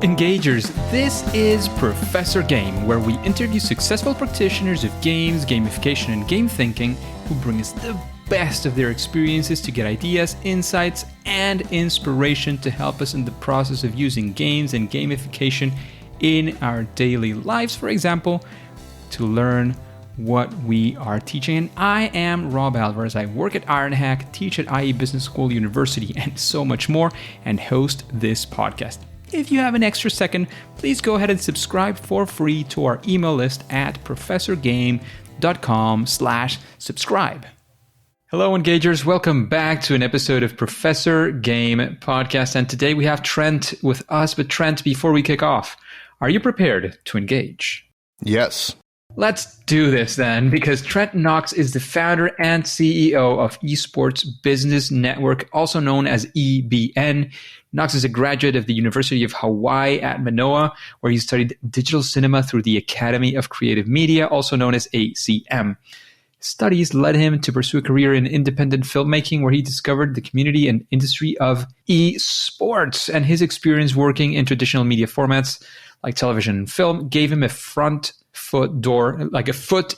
Engagers, this is Professor Game, where we interview successful practitioners of games, gamification, and game thinking who bring us the best of their experiences to get ideas, insights, and inspiration to help us in the process of using games and gamification in our daily lives, for example, to learn what we are teaching. And I am Rob Alvarez. I work at DreamHack, teach at IE Business School University, and so much more, and host this podcast. If you have an extra second, please go ahead and subscribe for free to our email list at professorgame.com/subscribe. Hello, Engagers. Welcome back to an episode of Professor Game Podcast. And today we have Trent with us. But Trent, before we kick off, are you prepared to engage? Yes. Let's do this then, because Trent Knox is the founder and CEO of Esports Business Network, also known as EBN. Knox is a graduate of the University of Hawaii at Manoa, where he studied digital cinema through the Academy of Creative Media, also known as ACM. His studies led him to pursue a career in independent filmmaking, where he discovered the community and industry of esports. And his experience working in traditional media formats like television and film gave him a foot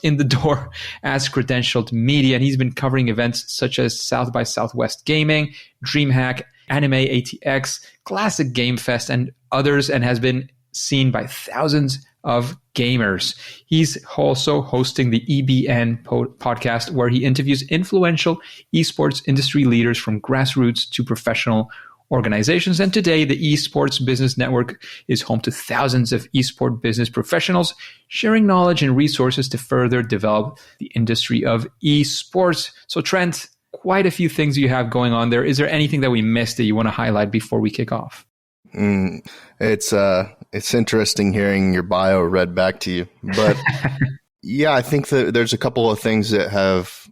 in the door as credentialed media. And he's been covering events such as South by Southwest Gaming, DreamHack, Anime ATX, Classic Game Fest, and others, and has been seen by thousands of gamers. He's also hosting the EBN podcast, where he interviews influential esports industry leaders from grassroots to professional organizations. And today, the Esports Business Network is home to thousands of esports business professionals sharing knowledge and resources to further develop the industry of esports. So Trent, quite a few things you have going on there. Is there anything that we missed that you want to highlight before we kick off? It's interesting hearing your bio read back to you. But yeah, I think that there's a couple of things that have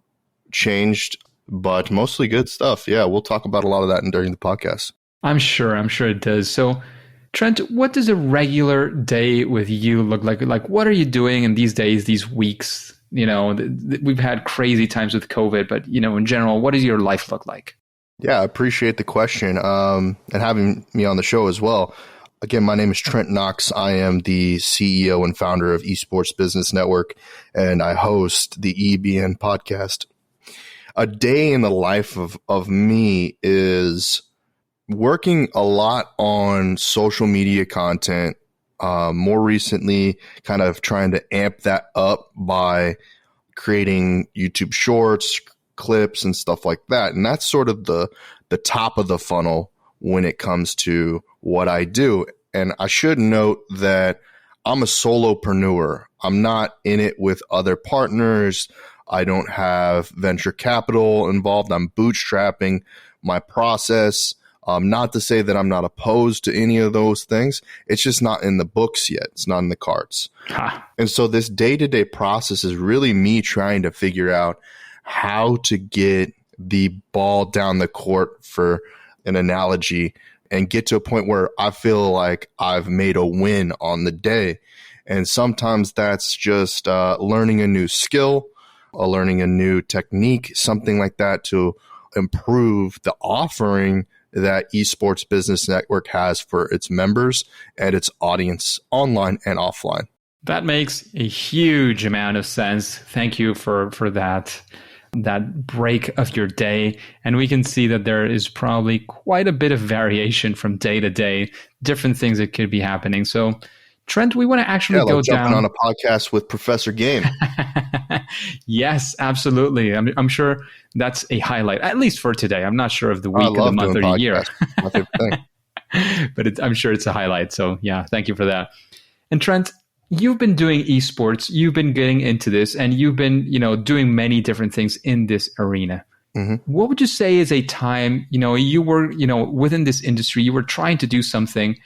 changed, but mostly good stuff. Yeah, we'll talk about a lot of that during the podcast. I'm sure it does. So Trent, what does a regular day with you look like? Like, what are you doing in these days, these weeks? You know, we've had crazy times with COVID, but, you know, in general, what does your life look like? Yeah, I appreciate the question and having me on the show as well. Again, my name is Trent Knox. I am the CEO and founder of Esports Business Network, and I host the EBN Podcast. A day in the life of me is working a lot on social media content. More recently, kind of trying to amp that up by creating YouTube shorts, clips, and stuff like that. And that's sort of the top of the funnel when it comes to what I do. And I should note that I'm a solopreneur. I'm not in it with other partners. I don't have venture capital involved. I'm bootstrapping my process. Not to say that I'm not opposed to any of those things. It's just not in the books yet. It's not in the cards. And so this day-to-day process is really me trying to figure out how to get the ball down the court, for an analogy, and get to a point where I feel like I've made a win on the day. And sometimes that's just learning a new skill, learning a new technique, something like that, to improve the offering that Esports Business Network has for its members and its audience, online and offline. That makes a huge amount of sense. Thank you for that break of your day. And we can see that there is probably quite a bit of variation from day to day, different things that could be happening. So Trent, we want to actually go jumping on a podcast with Professor Game. Yes, absolutely. I'm sure that's a highlight, at least for today. I'm not sure of the week, of the month, or the year. My favorite thing. But I'm sure it's a highlight. So yeah, thank you for that. And Trent, you've been doing esports. You've been getting into this, and you've been, doing many different things in this arena. Mm-hmm. What would you say is a time, you were, within this industry, you were trying to do something,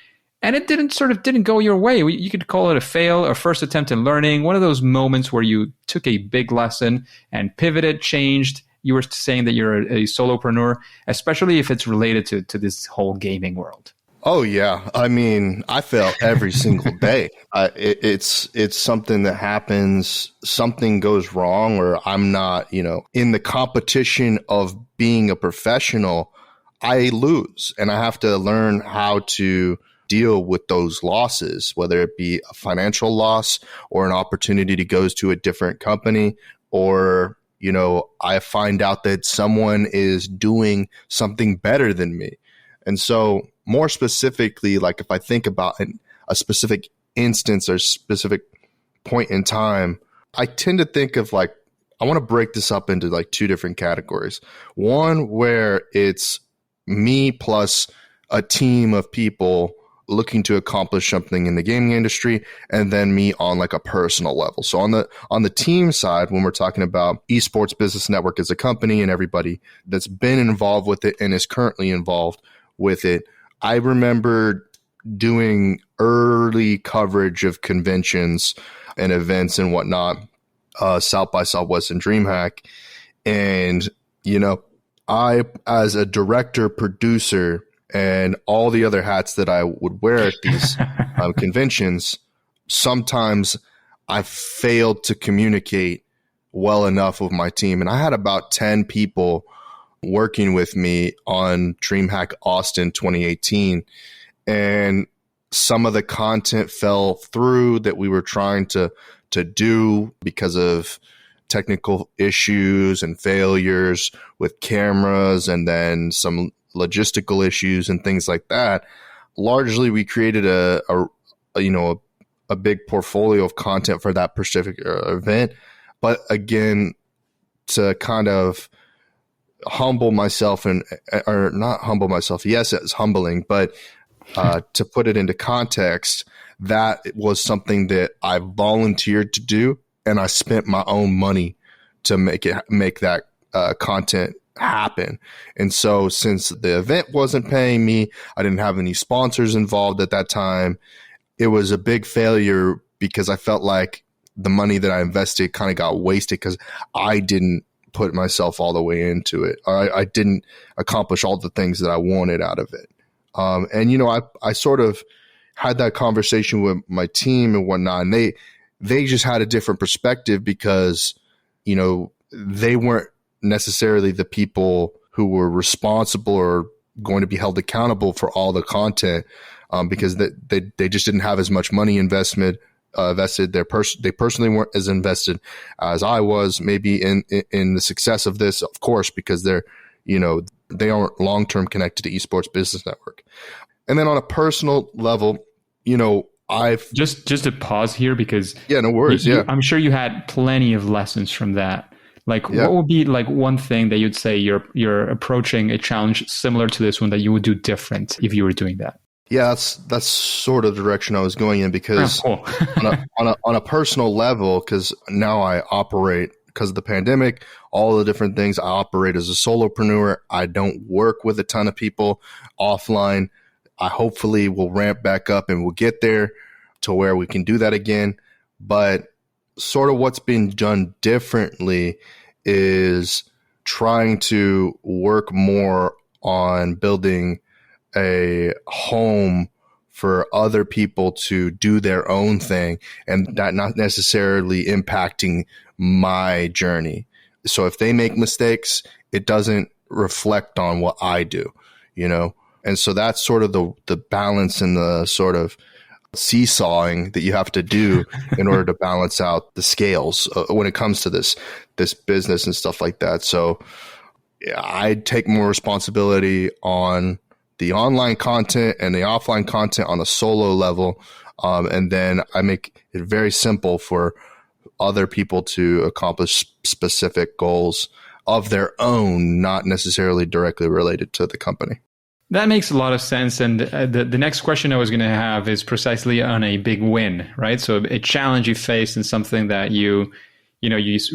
and it didn't go your way? You could call it a fail, a first attempt in learning, one of those moments where you took a big lesson and pivoted, changed. You were saying that you're a solopreneur, especially if it's related to this whole gaming world. Oh, yeah. I mean, I fail every single day. It's something that happens, something goes wrong, or I'm not, in the competition of being a professional, I lose, and I have to learn how to deal with those losses, whether it be a financial loss or an opportunity to go to a different company, or, I find out that someone is doing something better than me. And so more specifically, like if I think about a specific instance or specific point in time, I tend to think of I want to break this up into two different categories. One where it's me plus a team of people looking to accomplish something in the gaming industry, and then me on a personal level. So on the team side, when we're talking about Esports Business Network as a company and everybody that's been involved with it and is currently involved with it, I remember doing early coverage of conventions and events and whatnot, South by Southwest and DreamHack. And, I, as a director, producer, and all the other hats that I would wear at these conventions, sometimes I failed to communicate well enough with my team. And I had about 10 people working with me on DreamHack Austin 2018. And some of the content fell through that we were trying to do because of technical issues and failures with cameras, and then some logistical issues and things like that. Largely, we created a big portfolio of content for that specific event. But again, to kind of humble myself or not humble myself. Yes, it's humbling, but to put it into context, that was something that I volunteered to do, and I spent my own money to make that content happen. And so since the event wasn't paying me, I didn't have any sponsors involved at that time. It was a big failure because I felt like the money that I invested kind of got wasted because I didn't put myself all the way into it. I didn't accomplish all the things that I wanted out of it. I sort of had that conversation with my team and whatnot, and they just had a different perspective because, they weren't necessarily the people who were responsible or going to be held accountable for all the content, because they just didn't have as much money invested. They personally weren't as invested as I was, maybe in the success of this, of course, because they aren't long-term connected to Esports Business Network. And then on a personal level, I've just to pause here because no worries. I'm sure you had plenty of lessons from that. What would be one thing that you'd say you're approaching a challenge similar to this one that you would do different if you were doing that? Yeah, that's sort of the direction I was going in, because cool. on a personal level, because now I operate, because of the pandemic, all the different things, I operate as a solopreneur. I don't work with a ton of people offline. I hopefully will ramp back up and we'll get there to where we can do that again. But sort of what's being done differently is trying to work more on building a home for other people to do their own thing, and that not necessarily impacting my journey. So if they make mistakes, it doesn't reflect on what I do, And so that's sort of the balance and the sort of seesawing that you have to do in order to balance out the scales when it comes to this business and stuff like that. So I take more responsibility on the online content and the offline content on a solo level. And then I make it very simple for other people to accomplish specific goals of their own, not necessarily directly related to the company. That makes a lot of sense. And the next question I was going to have is precisely on a big win, right? So a challenge you faced and something that you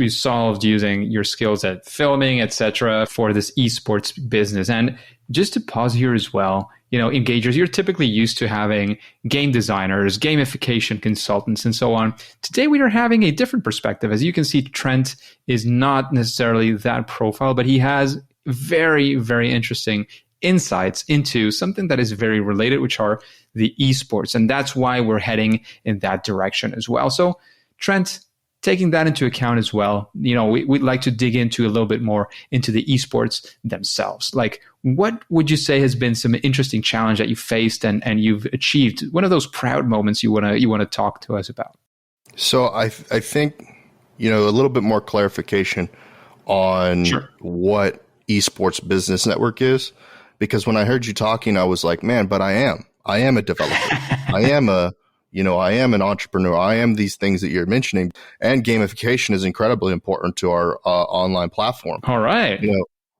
solved using your skills at filming, etc., for this esports business. And just to pause here as well, engagers, you're typically used to having game designers, gamification consultants, and so on. Today, we are having a different perspective. As you can see, Trent is not necessarily that profile, but he has very, very interesting insights into something that is very related, which are the esports. And that's why we're heading in that direction as well. So, Trent, taking that into account as well, we'd like to dig into a little bit more into the esports themselves. Like, what would you say has been some interesting challenge that you faced and you've achieved? One of those proud moments you want to talk to us about. So I think, a little bit more clarification on what Esports Business Network is, because when I heard you talking, I was like, man, but I am a developer. I am an entrepreneur. I am these things that you're mentioning, and gamification is incredibly important to our online platform. All right.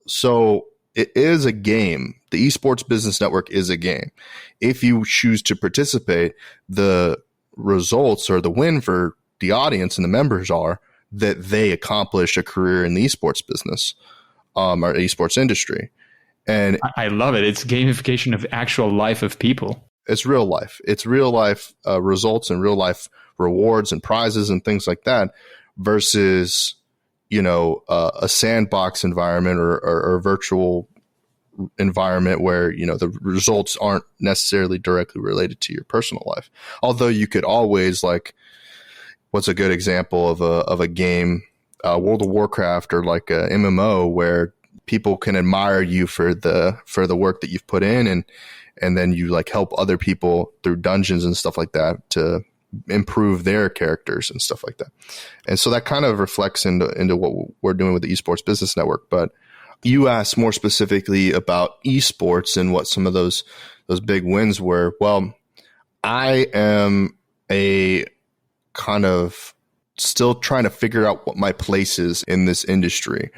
So it is a game. The Esports Business Network is a game. If you choose to participate, the results or the win for the audience and the members are that they accomplish a career in the esports business or esports industry. And I love it. It's gamification of actual life of people. It's real life. It's real life results and real life rewards and prizes and things like that versus, a sandbox environment or a virtual environment where, the results aren't necessarily directly related to your personal life. Although you could always, like, what's a good example of a game, World of Warcraft or like a MMO, where people can admire you for the work that you've put in, and then you like help other people through dungeons and stuff like that to improve their characters and stuff like that. And so that kind of reflects into what we're doing with the Esports Business Network. But you asked more specifically about esports and what some of those big wins were. Well, I am a kind of still trying to figure out what my place is in this industry.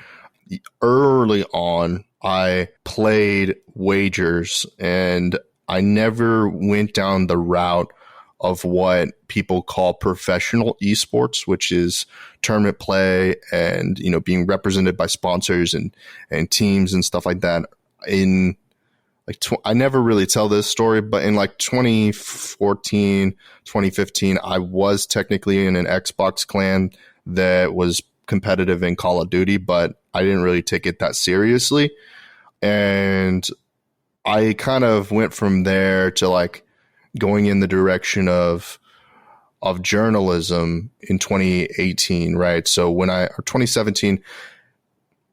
Early on, I played wagers, and I never went down the route of what people call professional esports, which is tournament play and, being represented by sponsors and teams and stuff like that. In I never really tell this story, but in like 2014, 2015, I was technically in an Xbox clan that was competitive in Call of Duty, but I didn't really take it that seriously. And I kind of went from there to like going in the direction of journalism in 2018, right? So or 2017,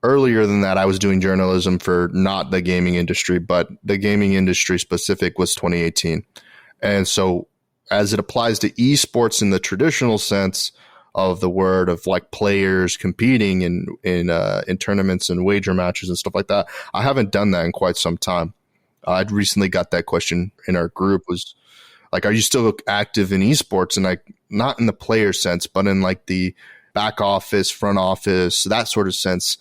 earlier than that, I was doing journalism for not the gaming industry, but the gaming industry specific was 2018. And so as it applies to esports in the traditional sense of the word, of like players competing in tournaments and wager matches and stuff like that, I haven't done that in quite some time. I'd recently got that question in our group, was like, are you still active in esports? And like, not in the player sense, but in like the back office, front office, that sort of sense,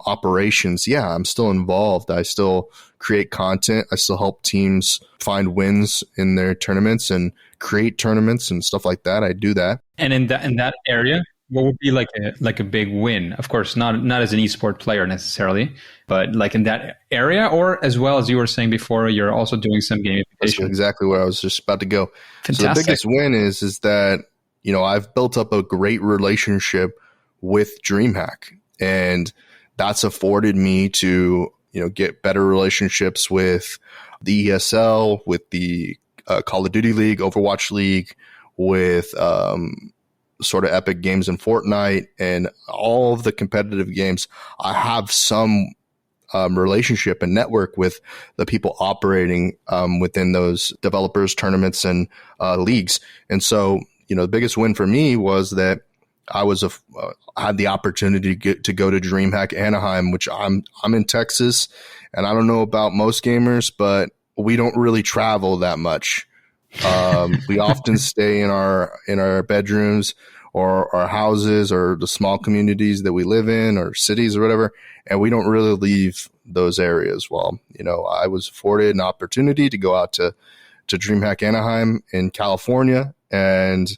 operations. Yeah, I'm still involved. I still create content. I still help teams find wins in their tournaments and create tournaments and stuff like that. I do that. And in that area, what would be like a big win? Of course, not as an esport player necessarily, but like in that area, or as well as you were saying before, you're also doing some gamification. That's exactly where I was just about to go. Fantastic. So the biggest win is that, I've built up a great relationship with DreamHack, and that's afforded me to, get better relationships with the ESL, with the Call of Duty League, Overwatch League, with sort of Epic Games and Fortnite, and all of the competitive games. I have some relationship and network with the people operating within those developers, tournaments, and leagues. And so, the biggest win for me was that I had the opportunity to go to DreamHack Anaheim, which I'm in Texas, and I don't know about most gamers, but we don't really travel that much. We often stay in our bedrooms or our houses or the small communities that we live in or cities or whatever, and we don't really leave those areas. Well, I was afforded an opportunity to go out to DreamHack Anaheim in California, and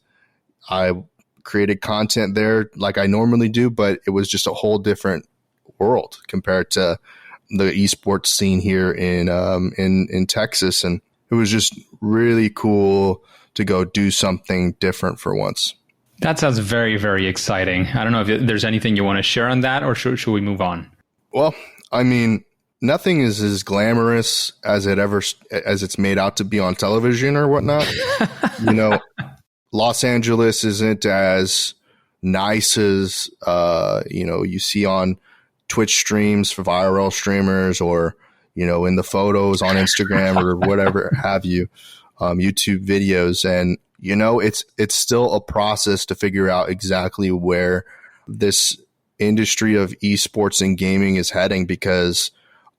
I created content there like I normally do, but it was just a whole different world compared to the esports scene here in Texas. And it was just really cool to go do something different for once. That sounds very, very exciting. I don't know if there's anything you want to share on that, or should we move on? Well, I mean, nothing is as glamorous as it's made out to be on television or whatnot. Los Angeles isn't as nices, you see on Twitch streams for viral streamers, or, in the photos on Instagram or whatever have you, YouTube videos. And, it's still a process to figure out exactly where this industry of esports and gaming is heading, because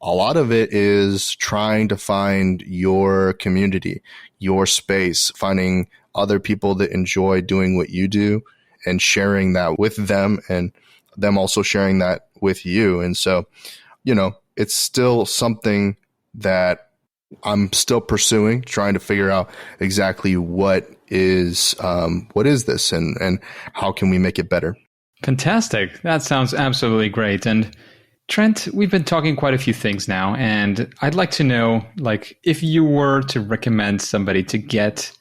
a lot of it is trying to find your community, your space, finding other people that enjoy doing what you do and sharing that with them, and them also sharing that with you. And so, it's still something that I'm still pursuing, trying to figure out exactly what is this, and how can we make it better. Fantastic. That sounds absolutely great. And Trent, we've been talking quite a few things now, and I'd like to know, if you were to recommend somebody to get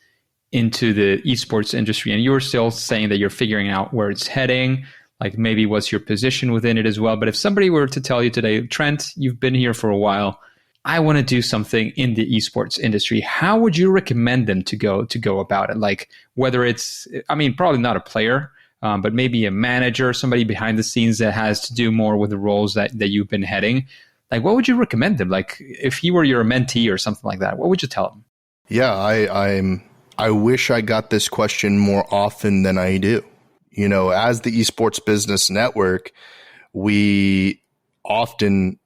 into the esports industry, and you're still saying that you're figuring out where it's heading, maybe what's your position within it as well. But if somebody were to tell you today, Trent, you've been here for a while, I want to do something in the esports industry, how would you recommend them to go about it? Whether it's, probably not a player, but maybe a manager, somebody behind the scenes that has to do more with the roles that you've been heading. What would you recommend them? If he were your mentee or something like that, what would you tell him? Yeah, I wish I got this question more often than I do. As the Esports Business Network, we often,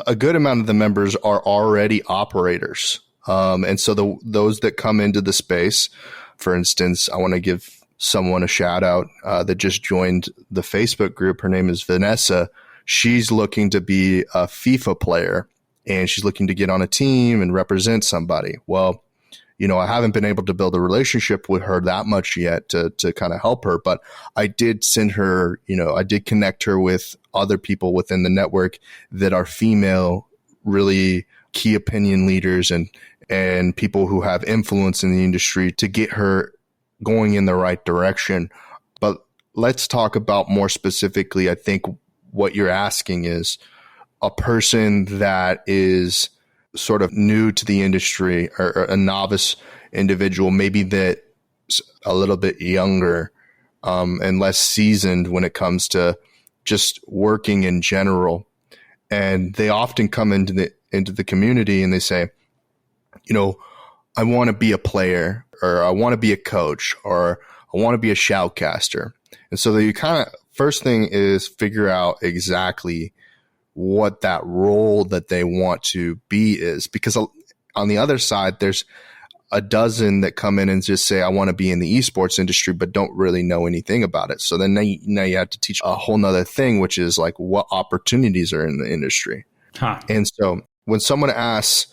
a good amount of the members are already operators. And so those that come into the space, for instance, I want to give someone a shout out that just joined the Facebook group. Her name is Vanessa. She's looking to be a FIFA player, and she's looking to get on a team and represent somebody. Well, I haven't been able to build a relationship with her that much yet to kind of help her, but I did send her, I did connect her with other people within the network that are female, really key opinion leaders and people who have influence in the industry to get her going in the right direction. But let's talk about more specifically, I think what you're asking is a person that is sort of new to the industry, or a novice individual, maybe that's a little bit younger and less seasoned when it comes to just working in general. And they often come into the community and they say, I want to be a player, or I want to be a coach, or I want to be a shoutcaster. And so you first thing is figure out exactly what that role that they want to be is, because on the other side, there's a dozen that come in and just say, I want to be in the esports industry, but don't really know anything about it. So then now you have to teach a whole nother thing, which is what opportunities are in the industry. Huh. And so when someone asks,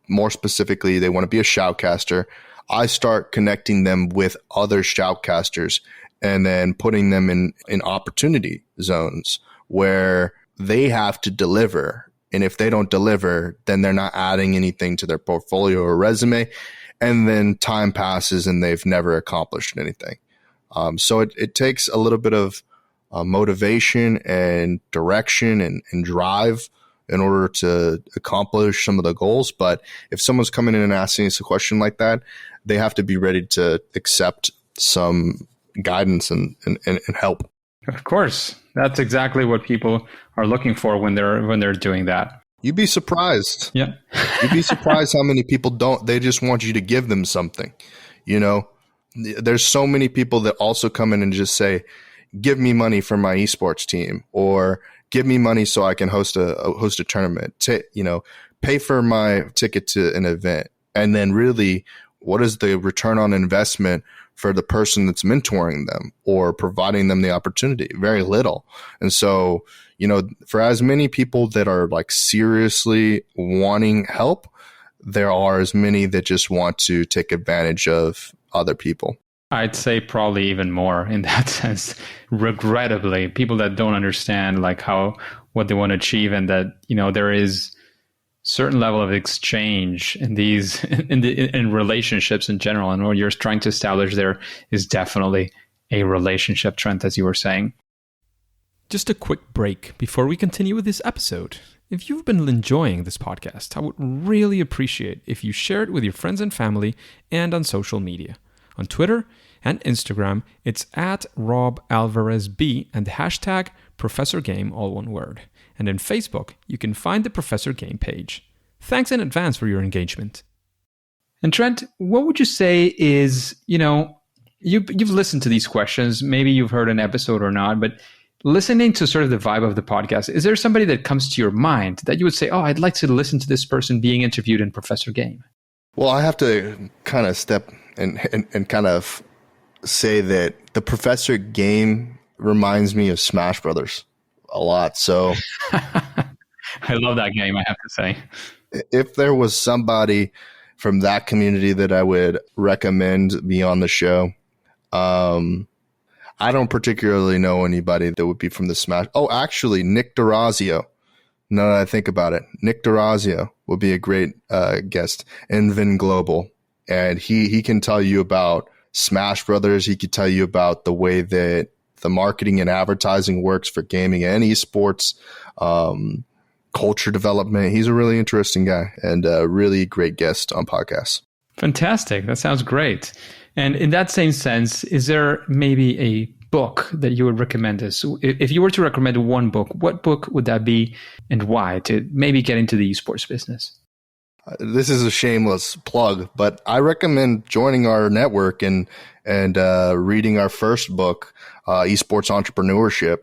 more specifically, they want to be a shoutcaster, I start connecting them with other shoutcasters and then putting them in opportunity zones where they have to deliver. And if they don't deliver, then they're not adding anything to their portfolio or resume. And then time passes and they've never accomplished anything. So it takes a little bit of motivation and direction and drive in order to accomplish some of the goals. But if someone's coming in and asking us a question like that, they have to be ready to accept some guidance and help. Of course. That's exactly what people are looking for when they're doing that. You'd be surprised. Yeah. You'd be surprised how many people they just want you to give them something. There's so many people that also come in and just say, give me money for my esports team, or give me money so I can host a tournament, pay for my ticket to an event. And then really, what is the return on investment for the person that's mentoring them or providing them the opportunity? Very little. And so, for as many people that are seriously wanting help, there are as many that just want to take advantage of other people. I'd say probably even more in that sense. Regrettably, people that don't understand what they want to achieve, and that there is certain level of exchange in these in relationships in general, and what you're trying to establish there is definitely a relationship, Trent, as you were saying. Just a quick break before we continue with this episode. If you've been enjoying this podcast, I would really appreciate if you share it with your friends and family and on social media. On Twitter, and Instagram, it's at RobAlvarezB and the hashtag ProfessorGame, all one word. And in Facebook, you can find the Professor Game page. Thanks in advance for your engagement. And Trent, what would you say is, you've listened to these questions, maybe you've heard an episode or not, but listening to sort of the vibe of the podcast, is there somebody that comes to your mind that you would say, oh, I'd like to listen to this person being interviewed in Professor Game? Well, I have to kind of step and kind of say that the Professor Game reminds me of Smash Brothers a lot. So I love that game, I have to say. If there was somebody from that community that I would recommend be on the show, I don't particularly know anybody that would be from the Smash. Oh, actually, Nick D'Orazio. Now that I think about it, Nick D'Orazio would be a great guest in Vin Global. And he can tell you about Smash Brothers. He could tell you about the way that the marketing and advertising works for gaming and esports, culture development. He's a really interesting guy and a really great guest on podcasts. Fantastic. That sounds great. And in that same sense, is there maybe a book that you would recommend us? If you were to recommend one book, what book would that be and why to maybe get into the esports business? This is a shameless plug, but I recommend joining our network and reading our first book, Esports Entrepreneurship.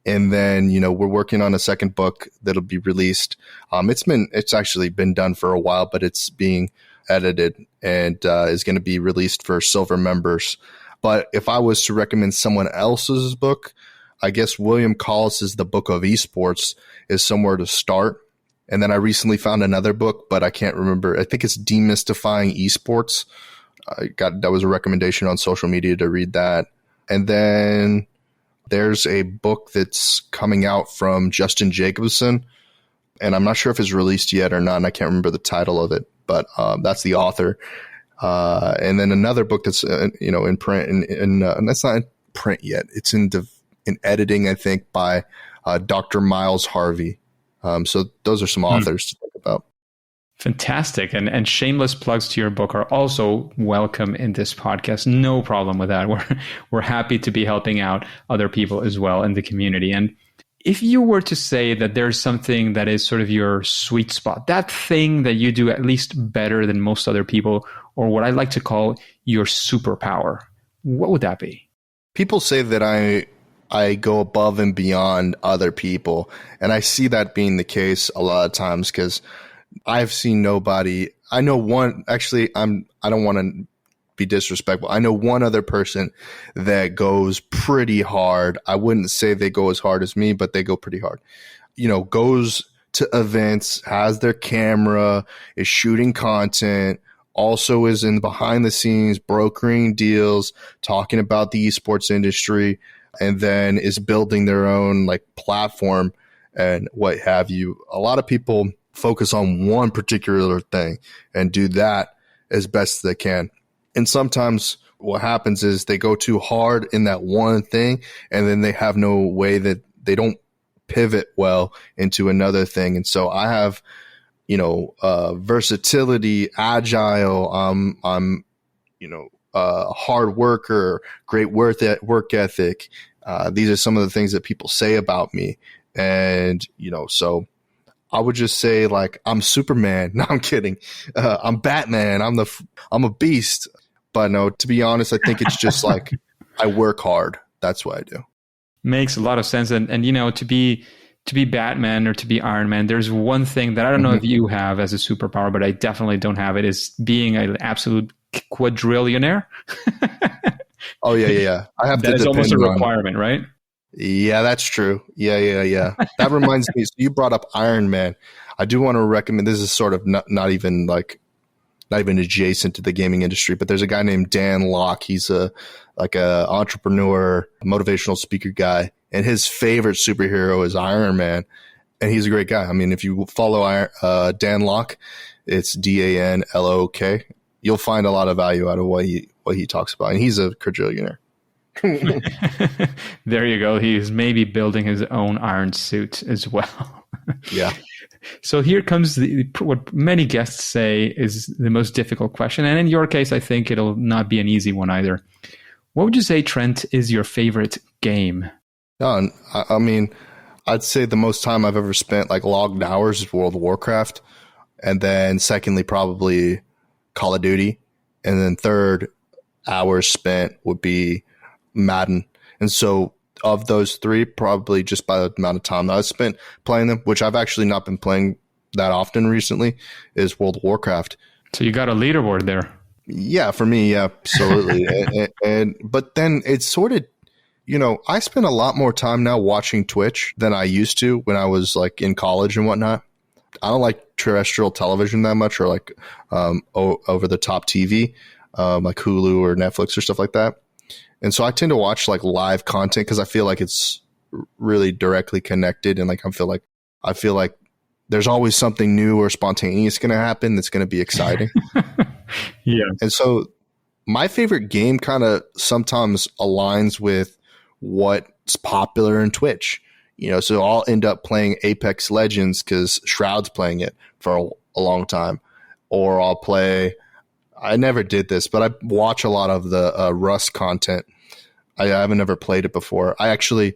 And then, we're working on a second book that'll be released. It's actually been done for a while, but it's being edited and is going to be released for silver members. But if I was to recommend someone else's book, I guess William Collis's The Book of Esports is somewhere to start. And then I recently found another book, but I can't remember. I think it's Demystifying Esports. That was a recommendation on social media to read that. And then there's a book that's coming out from Justin Jacobson, and I'm not sure if it's released yet or not, and I can't remember the title of it, but that's the author. And then another book that's in print, and that's not in print yet. It's in editing, I think, by Dr. Miles Harvey. So those are some authors to think about. Fantastic. And shameless plugs to your book are also welcome in this podcast. No problem with that. We're happy to be helping out other people as well in the community. And if you were to say that there's something that is sort of your sweet spot, that thing that you do at least better than most other people, or what I like to call your superpower, what would that be? People say that I go above and beyond other people. And I see that being the case a lot of times because I've seen nobody. I know one, actually, I don't want to be disrespectful. I know one other person that goes pretty hard. I wouldn't say they go as hard as me, but they go pretty hard. Goes to events, has their camera, is shooting content, also is in behind the scenes, brokering deals, talking about the esports industry, and then is building their own platform and what have you. A lot of people focus on one particular thing and do that as best they can. And sometimes what happens is they go too hard in that one thing, and then they have no way that they don't pivot well into another thing. And so I have, versatility, agile. I'm a hard worker, great work ethic. These are some of the things that people say about me. And, so I would just say I'm Superman. No, I'm kidding. I'm Batman. I'm a beast. But no, to be honest, I think it's just I work hard. That's what I do. Makes a lot of sense. And to be Batman or to be Iron Man, there's one thing that I don't know if you have as a superpower, but I definitely don't have it, is being an absolute quadrillionaire. Oh, yeah. I have that is almost a requirement, right? Yeah, that's true. Yeah. That reminds me, so you brought up Iron Man. I do want to recommend, this is sort of not even adjacent to the gaming industry, but there's a guy named Dan Locke. He's a entrepreneur, motivational speaker guy, and his favorite superhero is Iron Man, and he's a great guy. I mean, if you follow Dan Locke, it's DANLOK. You'll find a lot of value out of what he talks about, and he's a quadrillionaire. There you go. He's maybe building his own iron suit as well. Yeah. So here comes what many guests say is the most difficult question. And in your case, I think it'll not be an easy one either. What would you say, Trent, is your favorite game? I mean, I'd say the most time I've ever spent, like logged hours, is World of Warcraft. And then secondly, probably Call of Duty. And then third, hours spent would be Madden. And so of those three, probably just by the amount of time that I spent playing them, which I've actually not been playing that often recently, is World of Warcraft. So you got a leaderboard there. Yeah, for me, yeah, absolutely. But then it's sort of, I spend a lot more time now watching Twitch than I used to when I was like in college and whatnot. I don't like terrestrial television that much, or like over the top TV, like Hulu or Netflix or stuff like that. And so I tend to watch like live content because I feel like it's really directly connected, and like I feel like there's always something new or spontaneous going to happen that's going to be exciting. Yeah. And so my favorite game kind of sometimes aligns with what's popular in Twitch. So I'll end up playing Apex Legends because Shroud's playing it for a long time. Or I'll play, I never did this, but I watch a lot of the Rust content. I haven't ever played it before. I actually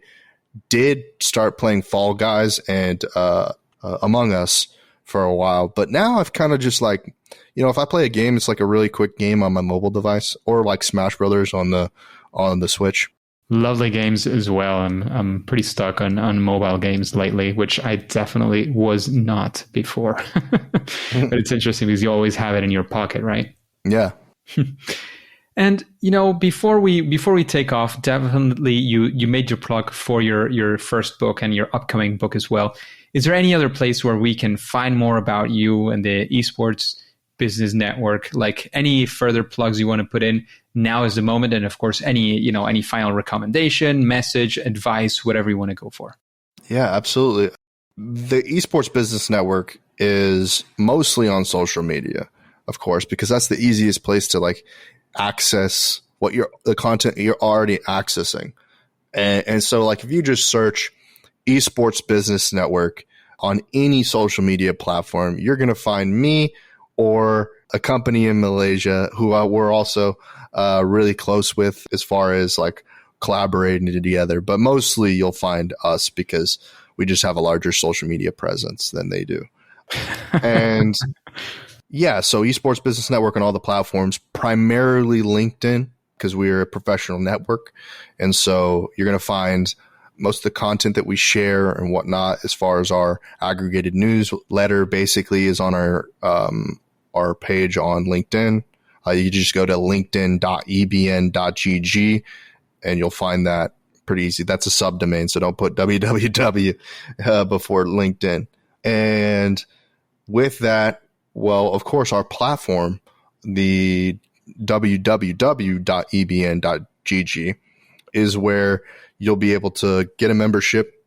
did start playing Fall Guys and Among Us for a while, but now I've kind of just like, if I play a game, it's like a really quick game on my mobile device, or like Smash Brothers on the Switch. Lovely games as well. I'm pretty stuck on mobile games lately, which I definitely was not before. But it's interesting because you always have it in your pocket, right? Yeah. And before we take off, definitely you made your plug for your first book and your upcoming book as well. Is there any other place where we can find more about you and the Esports Business Network? Like any further plugs you want to put in? Now is the moment, and of course, any final recommendation, message, advice, whatever you want to go for. Yeah, absolutely. The Esports Business Network is mostly on social media, of course, because that's the easiest place to like access the content you're already accessing. And so like if you just search Esports Business Network on any social media platform, you're going to find me or a company in Malaysia who we're also really close with as far as like collaborating together. But mostly you'll find us because we just have a larger social media presence than they do. And yeah, so Esports Business Network on all the platforms, primarily LinkedIn, because we're a professional network. And so you're going to find most of the content that we share and whatnot, as far as our aggregated newsletter, basically is on our page on LinkedIn. You just go to linkedin.ebn.gg and you'll find that pretty easy. That's a subdomain, so don't put www before LinkedIn. And with that, well, of course, our platform, the www.ebn.gg, is where you'll be able to get a membership,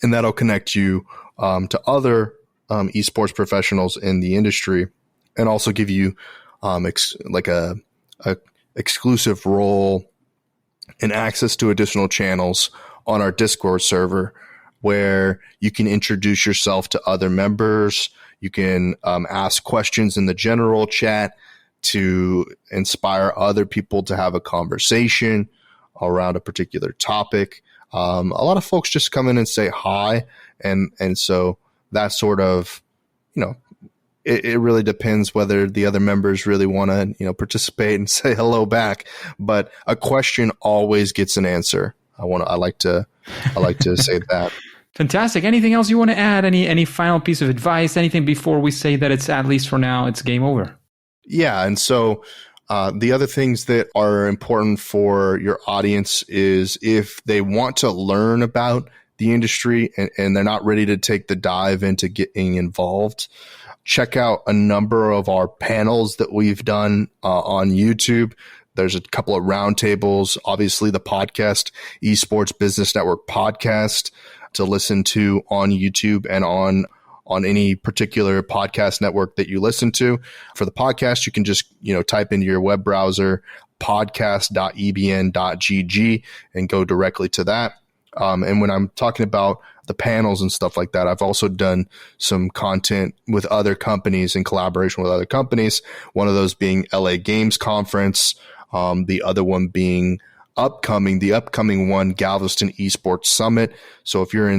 and that'll connect you to other esports professionals in the industry, and also give you a exclusive role and access to additional channels on our Discord server, where you can introduce yourself to other members. You can ask questions in the general chat to inspire other people to have a conversation around a particular topic. A lot of folks just come in and say hi. And so that sort of, it really depends whether the other members really want to, participate and say hello back. But a question always gets an answer. I like to say that. Fantastic. Anything else you want to add? Any final piece of advice? Anything before we say that it's, at least for now, it's game over? Yeah. And so the other things that are important for your audience is if they want to learn about the industry and they're not ready to take the dive into getting involved, check out a number of our panels that we've done on YouTube. There's a couple of roundtables, obviously the podcast, Esports Business Network podcast, to listen to on YouTube and on any particular podcast network that you listen to. For the podcast, you can just, type into your web browser podcast.ebn.gg and go directly to that. And when I'm talking about the panels and stuff like that, I've also done some content with other companies in collaboration with other companies. One of those being LA Games Conference. The other one being the upcoming one, Galveston Esports Summit. So if you're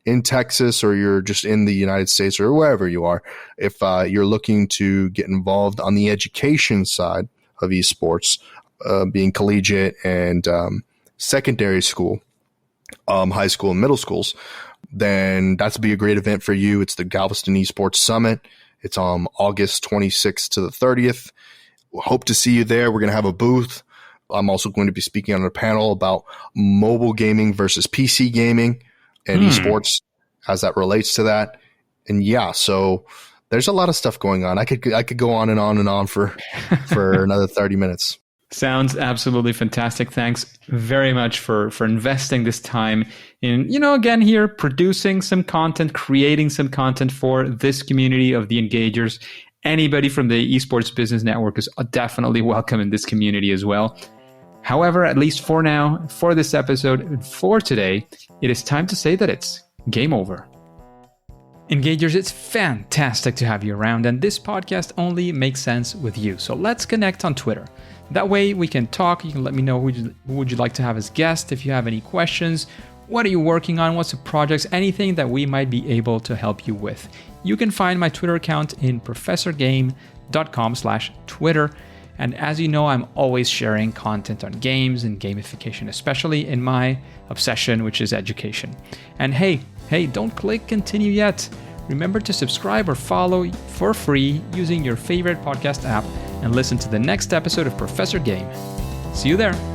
in Texas, or you're just in the United States, or wherever you are, if you're looking to get involved on the education side of esports, being collegiate and secondary school, high school and middle schools, then that's be a great event for you. It's the Galveston Esports Summit. It's on August 26th to the 30th. We'll hope to see you there. We're going to have a booth. I'm also going to be speaking on a panel about mobile gaming versus PC gaming and esports as that relates to that. And yeah, so there's a lot of stuff going on. I could go on and on and on for another 30 minutes. Sounds absolutely fantastic. Thanks very much for investing this time in, again, here, producing some content, creating some content for this community of the engagers. Anybody from the Esports Business Network is definitely welcome in this community as well. However, at least for now, for this episode, for today, it is time to say that it's game over. Engagers, it's fantastic to have you around, and this podcast only makes sense with you. So let's connect on Twitter. That way we can talk. You can let me know who would you like to have as guest. If you have any questions, what are you working on? What's the projects? Anything that we might be able to help you with. You can find my Twitter account in professorgame.com/Twitter. And as you know, I'm always sharing content on games and gamification, especially in my obsession, which is education. And hey, don't click continue yet. Remember to subscribe or follow for free using your favorite podcast app and listen to the next episode of Professor Game. See you there.